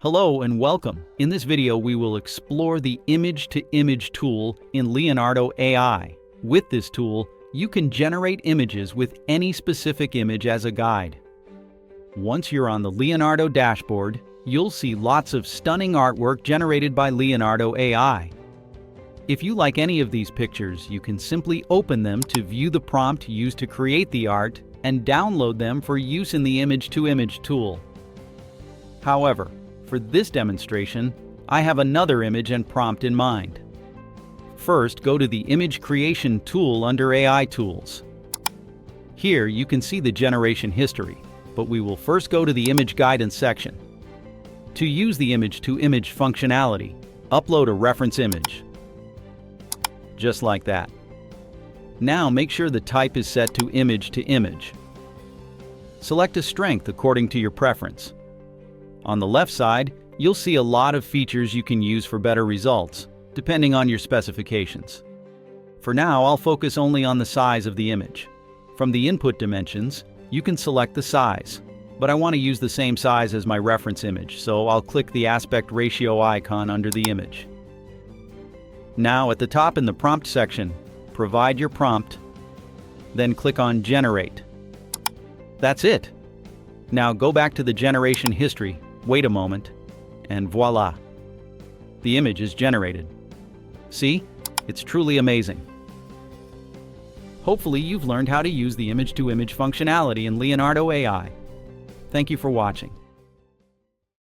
Hello and welcome. In this video, we will explore the image-to-image tool in Leonardo AI. With this tool, you can generate images with any specific image as a guide. Once you're on the Leonardo dashboard, you'll see lots of stunning artwork generated by Leonardo AI. If you like any of these pictures, you can simply open them to view the prompt used to create the art and download them for use in the image-to-image tool. However, for this demonstration, I have another image and prompt in mind. First, go to the Image Creation tool under AI Tools. Here, you can see the generation history, but we will first go to the Image Guidance section. To use the image-to-image functionality, upload a reference image. Just like that. Now make sure the type is set to image-to-image. Select a strength according to your preference. On the left side, you'll see a lot of features you can use for better results, depending on your specifications. For now, I'll focus only on the size of the image. From the input dimensions, you can select the size, but I want to use the same size as my reference image, so I'll click the aspect ratio icon under the image. Now at the top in the prompt section, provide your prompt, then click on Generate. That's it. Now go back to the generation history, wait a moment, and voila! The image is generated. See? It's truly amazing. Hopefully you've learned how to use the image-to-image functionality in Leonardo AI. Thank you for watching.